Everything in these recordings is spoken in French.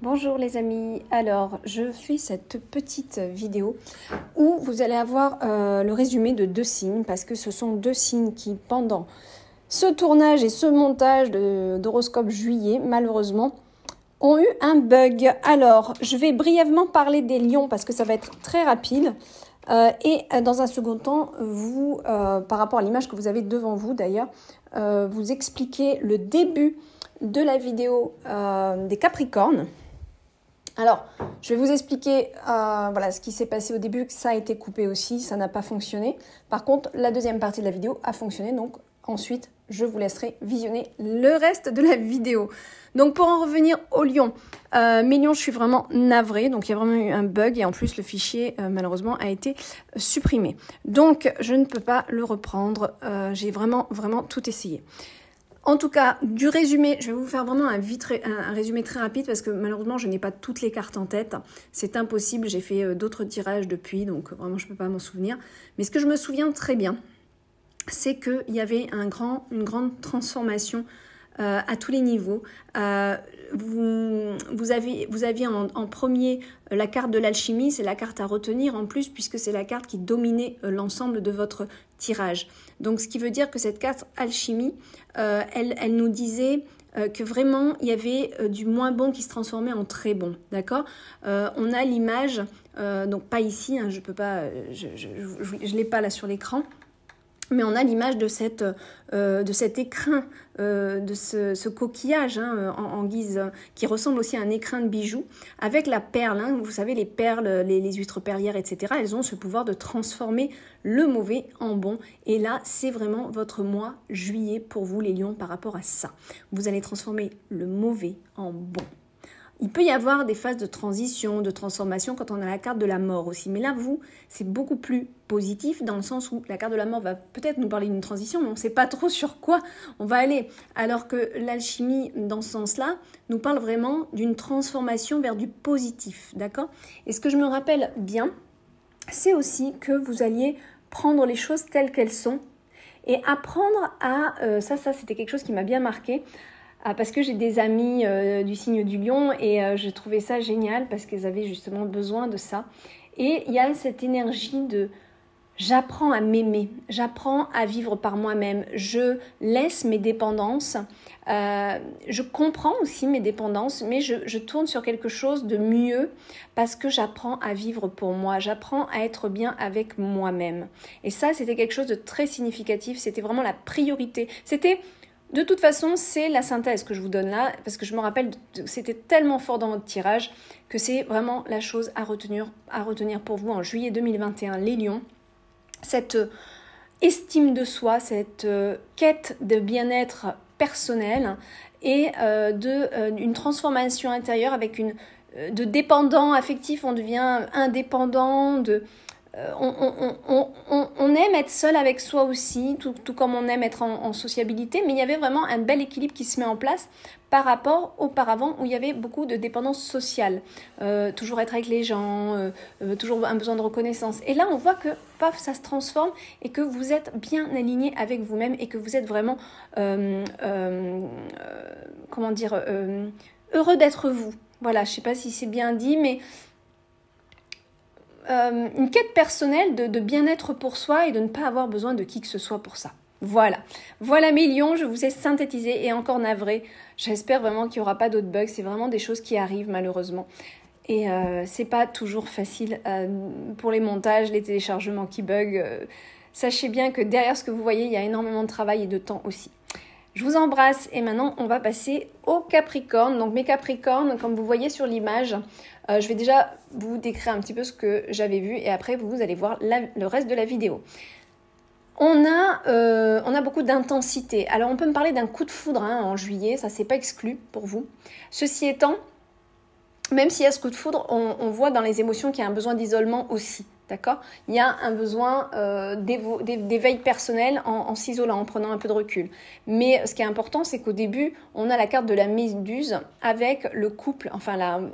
Bonjour les amis, alors je fais cette petite vidéo où vous allez avoir le résumé de deux signes parce que ce sont deux signes qui pendant ce tournage et ce montage d'horoscope juillet malheureusement ont eu un bug. Alors je vais brièvement parler des lions parce que ça va être très rapide et dans un second temps vous par rapport à l'image que vous avez devant vous d'ailleurs vous expliquer le début de la vidéo des Capricornes. Alors, je vais vous expliquer voilà, ce qui s'est passé au début, que ça a été coupé aussi, ça n'a pas fonctionné. Par contre, la deuxième partie de la vidéo a fonctionné, donc ensuite, je vous laisserai visionner le reste de la vidéo. Donc, pour en revenir aux lions, mes lions, je suis vraiment navrée, donc il y a vraiment eu un bug et en plus, le fichier, malheureusement, a été supprimé. Donc, je ne peux pas le reprendre, j'ai vraiment tout essayé. En tout cas, du résumé, je vais vous faire vraiment un résumé très rapide parce que malheureusement, je n'ai pas toutes les cartes en tête. C'est impossible, j'ai fait d'autres tirages depuis, donc vraiment, je ne peux pas m'en souvenir. Mais ce que je me souviens très bien, c'est qu'il y avait une grande transformation à tous les niveaux. Vous aviez en premier la carte de l'alchimie, c'est la carte à retenir en plus puisque c'est la carte qui dominait l'ensemble de votre tirage. Donc ce qui veut dire que cette carte alchimie, elle nous disait que vraiment il y avait du moins bon qui se transformait en très bon, d'accord. On a l'image, donc pas ici, hein, je peux pas, je l'ai pas là sur l'écran. Mais on a l'image de cet écrin, de ce coquillage hein, en guise, qui ressemble aussi à un écrin de bijoux, avec la perle. Hein, vous savez, les perles, les huîtres perlières, etc., elles ont ce pouvoir de transformer le mauvais en bon. Et là, c'est vraiment votre mois juillet pour vous, les lions, par rapport à ça. Vous allez transformer le mauvais en bon. Il peut y avoir des phases de transition, de transformation quand on a la carte de la mort aussi. Mais là, vous, c'est beaucoup plus positif dans le sens où la carte de la mort va peut-être nous parler d'une transition, mais on ne sait pas trop sur quoi on va aller. Alors que l'alchimie, dans ce sens-là, nous parle vraiment d'une transformation vers du positif, d'accord? Et ce que je me rappelle bien, c'est aussi que vous alliez prendre les choses telles qu'elles sont et apprendre à... ça c'était quelque chose qui m'a bien marqué. Parce que j'ai des amis du signe du lion et je trouvais ça génial parce qu'ils avaient justement besoin de ça. Et il y a cette énergie de j'apprends à m'aimer, j'apprends à vivre par moi-même, je laisse mes dépendances, je comprends aussi mes dépendances, mais je tourne sur quelque chose de mieux parce que j'apprends à vivre pour moi, j'apprends à être bien avec moi-même. Et ça, c'était quelque chose de très significatif, c'était vraiment la priorité. De toute façon, c'est la synthèse que je vous donne là, parce que je me rappelle, c'était tellement fort dans votre tirage que c'est vraiment la chose à retenir pour vous en juillet 2021, les lions. Cette estime de soi, cette quête de bien-être personnel et une transformation intérieure avec de dépendant affectif, on devient indépendant, on aime être seul avec soi aussi, tout comme on aime être en sociabilité, mais il y avait vraiment un bel équilibre qui se met en place par rapport auparavant où il y avait beaucoup de dépendance sociale, toujours être avec les gens, toujours un besoin de reconnaissance. Et là, on voit que paf, ça se transforme et que vous êtes bien aligné avec vous-même et que vous êtes vraiment, heureux d'être vous. Voilà, je ne sais pas si c'est bien dit, mais... une quête personnelle de bien-être pour soi et de ne pas avoir besoin de qui que ce soit pour ça. Voilà mes lions, je vous ai synthétisé et encore navré. J'espère vraiment qu'il n'y aura pas d'autres bugs, c'est vraiment des choses qui arrivent malheureusement. Et c'est pas toujours facile pour les montages, les téléchargements qui bug. Sachez bien que derrière ce que vous voyez, il y a énormément de travail et de temps aussi. Je vous embrasse et maintenant on va passer aux Capricornes. Donc mes Capricornes, comme vous voyez sur l'image, je vais déjà vous décrire un petit peu ce que j'avais vu et après vous allez voir le reste de la vidéo. On a beaucoup d'intensité. Alors on peut me parler d'un coup de foudre hein, en juillet, ça c'est pas exclu pour vous. Ceci étant, même s'il y a ce coup de foudre, on voit dans les émotions qu'il y a un besoin d'isolement aussi. D'accord ? Il y a un besoin d'éveil personnel en s'isolant, en prenant un peu de recul. Mais ce qui est important, c'est qu'au début, on a la carte de la méduse avec le couple, enfin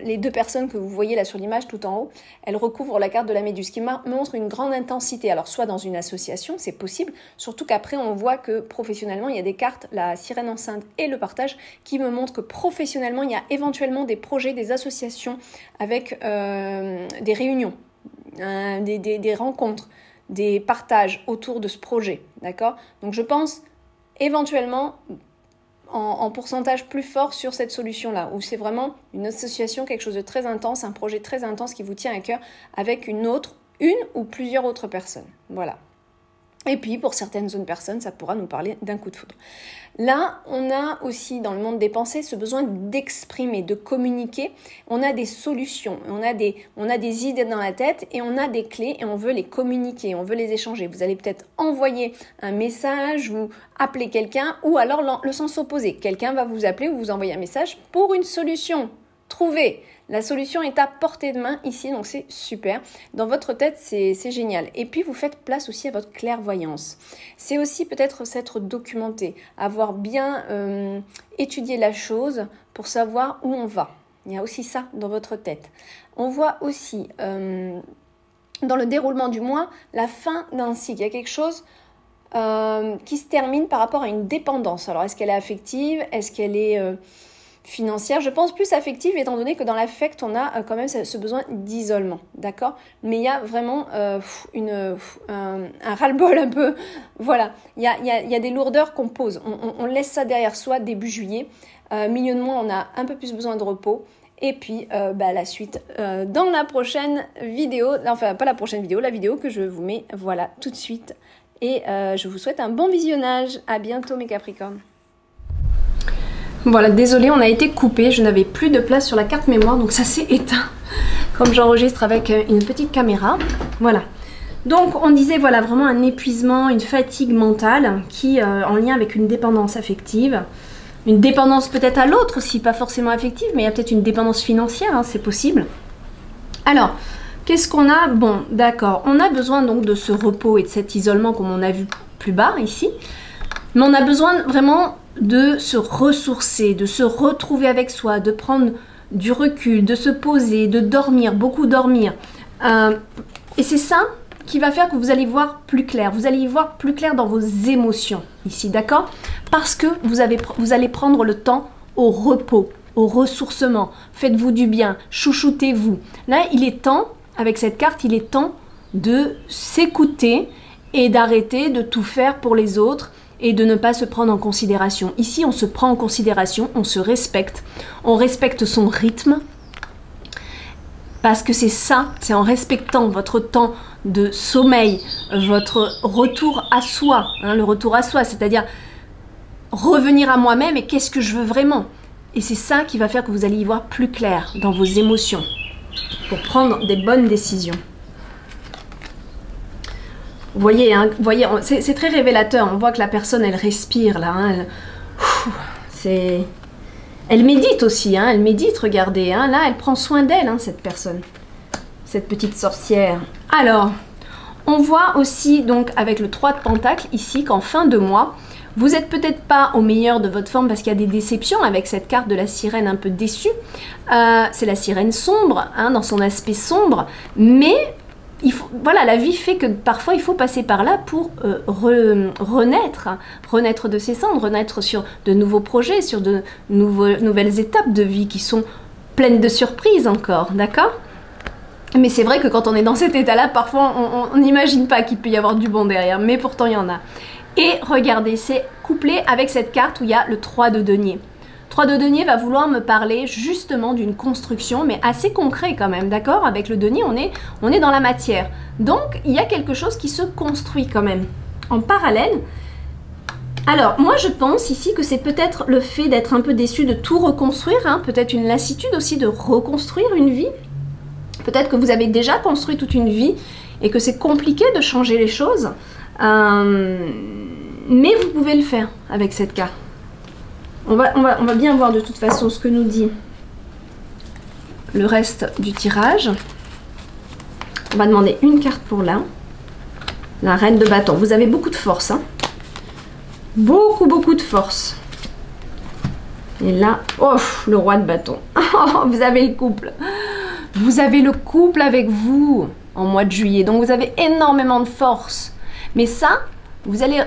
les deux personnes que vous voyez là sur l'image tout en haut, elles recouvrent la carte de la Méduse, qui montre une grande intensité. Alors soit dans une association, c'est possible, surtout qu'après on voit que professionnellement, il y a des cartes, la sirène enceinte et le partage, qui me montrent que professionnellement, il y a éventuellement des projets, des associations avec des réunions, des rencontres, des partages autour de ce projet, d'accord? Donc je pense éventuellement en pourcentage plus fort sur cette solution-là, où c'est vraiment une association, quelque chose de très intense, un projet très intense qui vous tient à cœur avec une ou plusieurs autres personnes. Voilà. Et puis, pour certaines autres personnes, ça pourra nous parler d'un coup de foudre. Là, on a aussi, dans le monde des pensées, ce besoin d'exprimer, de communiquer. On a des solutions, on a des idées dans la tête et on a des clés et on veut les communiquer, on veut les échanger. Vous allez peut-être envoyer un message ou appeler quelqu'un, ou alors le sens opposé. Quelqu'un va vous appeler ou vous envoyer un message pour une solution. Trouvez. La solution est à portée de main ici, donc c'est super. Dans votre tête, c'est génial. Et puis, vous faites place aussi à votre clairvoyance. C'est aussi peut-être s'être documenté, avoir bien étudié la chose pour savoir où on va. Il y a aussi ça dans votre tête. On voit aussi, dans le déroulement du mois, la fin d'un cycle. Il y a quelque chose qui se termine par rapport à une dépendance. Alors, est-ce qu'elle est affective? Est-ce qu'elle est... financière, je pense plus affective, étant donné que dans l'affect, on a quand même ce besoin d'isolement, d'accord? Mais il y a vraiment un ras-le-bol un peu, voilà, il y a des lourdeurs qu'on pose, on laisse ça derrière soi début juillet, milieu de mois, on a un peu plus besoin de repos, et puis la suite dans la prochaine vidéo, enfin pas la prochaine vidéo, la vidéo que je vous mets, voilà, tout de suite, et je vous souhaite un bon visionnage, à bientôt mes Capricornes. Voilà, désolée, on a été coupé, je n'avais plus de place sur la carte mémoire, donc ça s'est éteint, comme j'enregistre avec une petite caméra. Voilà, donc on disait, voilà, vraiment un épuisement, une fatigue mentale qui, en lien avec une dépendance affective, une dépendance peut-être à l'autre aussi, pas forcément affective, mais il y a peut-être une dépendance financière, hein, c'est possible. Alors, qu'est-ce qu'on a? Bon, d'accord, on a besoin donc de ce repos et de cet isolement, comme on a vu plus bas ici, mais on a besoin vraiment de se ressourcer, de se retrouver avec soi, de prendre du recul, de se poser, de dormir, beaucoup dormir. Et c'est ça qui va faire que vous allez voir plus clair. Vous allez y voir plus clair dans vos émotions ici, d'accord? Parce que vous allez prendre le temps au repos, au ressourcement. Faites-vous du bien, chouchoutez-vous. Là, il est temps, avec cette carte, il est temps de s'écouter et d'arrêter de tout faire pour les autres et de ne pas se prendre en considération. Ici, on se prend en considération, on se respecte, on respecte son rythme, parce que c'est ça, c'est en respectant votre temps de sommeil, votre retour à soi, hein, le retour à soi, c'est-à-dire revenir à moi-même et qu'est-ce que je veux vraiment. Et c'est ça qui va faire que vous allez y voir plus clair dans vos émotions, pour prendre des bonnes décisions. Vous voyez, hein, c'est très révélateur. On voit que la personne, elle respire là. Hein, elle médite aussi. Hein, elle médite, regardez. Hein, là, elle prend soin d'elle, hein, cette personne. Cette petite sorcière. Alors, on voit aussi, donc, avec le 3 de Pentacle, ici, qu'en fin de mois, vous n'êtes peut-être pas au meilleur de votre forme parce qu'il y a des déceptions avec cette carte de la sirène un peu déçue. C'est la sirène sombre, hein, dans son aspect sombre. Mais... voilà, la vie fait que parfois il faut passer par là pour renaître de ses cendres, renaître sur de nouveaux projets, sur de nouvelles étapes de vie qui sont pleines de surprises encore, d'accord? Mais c'est vrai que quand on est dans cet état-là, parfois on n'imagine pas qu'il peut y avoir du bon derrière, mais pourtant il y en a. Et regardez, c'est couplé avec cette carte où il y a le 3 de denier. 3 de denier va vouloir me parler justement d'une construction, mais assez concret quand même, d'accord? Avec le denier, on est dans la matière. Donc, il y a quelque chose qui se construit quand même, en parallèle. Alors, moi, je pense ici que c'est peut-être le fait d'être un peu déçu de tout reconstruire, hein, peut-être une lassitude aussi de reconstruire une vie. Peut-être que vous avez déjà construit toute une vie et que c'est compliqué de changer les choses. Mais vous pouvez le faire avec cette carte. On va bien voir de toute façon ce que nous dit le reste du tirage. On va demander une carte pour là. La reine de bâton. Vous avez beaucoup de force. Hein, beaucoup de force. Et là, oh, le roi de bâton. Oh, vous avez le couple. Vous avez le couple avec vous en mois de juillet. Donc, vous avez énormément de force. Mais ça, vous allez,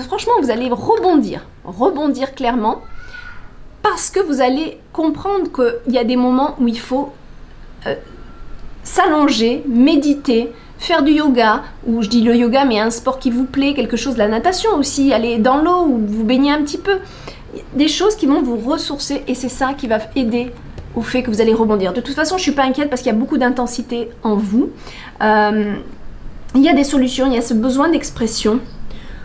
franchement, vous allez rebondir. Rebondir clairement. Parce que vous allez comprendre qu'il y a des moments où il faut s'allonger, méditer, faire du yoga, ou je dis le yoga, mais un sport qui vous plaît, quelque chose, la natation aussi, aller dans l'eau ou vous baigner un petit peu. Des choses qui vont vous ressourcer et c'est ça qui va aider au fait que vous allez rebondir. De toute façon, je ne suis pas inquiète parce qu'il y a beaucoup d'intensité en vous. Il y a des solutions, il y a ce besoin d'expression.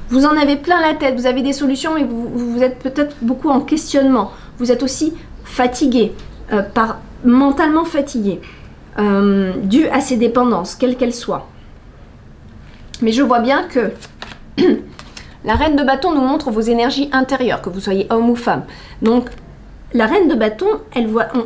Vous en avez plein la tête, vous avez des solutions, mais vous êtes peut-être beaucoup en questionnement. Vous êtes aussi fatigué, mentalement fatigué. Dû à ces dépendances, quelles qu'elles soient. Mais je vois bien que la reine de bâton nous montre vos énergies intérieures, que vous soyez homme ou femme. Donc, la reine de bâton,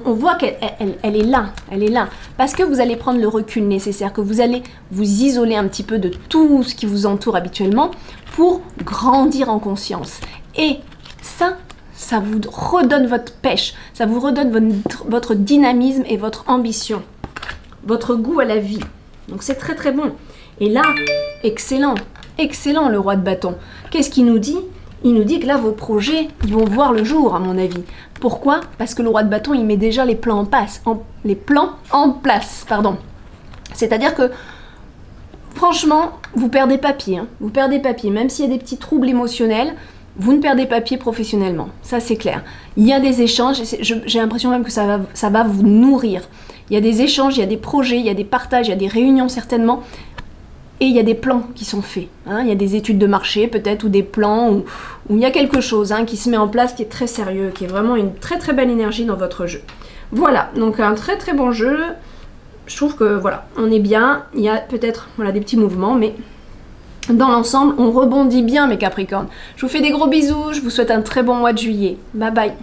on voit qu'elle est là, elle est là. Parce que vous allez prendre le recul nécessaire, que vous allez vous isoler un petit peu de tout ce qui vous entoure habituellement pour grandir en conscience. Et ça vous redonne votre pêche, ça vous redonne votre dynamisme et votre ambition. Votre goût à la vie. Donc c'est très très bon. Et là, excellent, excellent le roi de bâton. Qu'est-ce qu'il nous dit? Il nous dit que là, vos projets, ils vont voir le jour, à mon avis. Pourquoi? Parce que le roi de bâton, il met déjà les plans en place. C'est-à-dire que, franchement, vous perdez pas pied. Hein. Vous perdez pas pied. Même s'il y a des petits troubles émotionnels, vous ne perdez pas pied professionnellement. Ça, c'est clair. Il y a des échanges. J'ai l'impression même que ça va vous nourrir. Il y a des échanges, il y a des projets, il y a des partages, il y a des réunions certainement. Et il y a des plans qui sont faits. Hein. Il y a des études de marché peut-être ou des plans où il y a quelque chose qui se met en place qui est très sérieux, qui est vraiment une très très belle énergie dans votre jeu. Voilà, donc un très très bon jeu. Je trouve que voilà, on est bien. Il y a peut-être des petits mouvements, mais dans l'ensemble, on rebondit bien mes Capricornes. Je vous fais des gros bisous, je vous souhaite un très bon mois de juillet. Bye bye.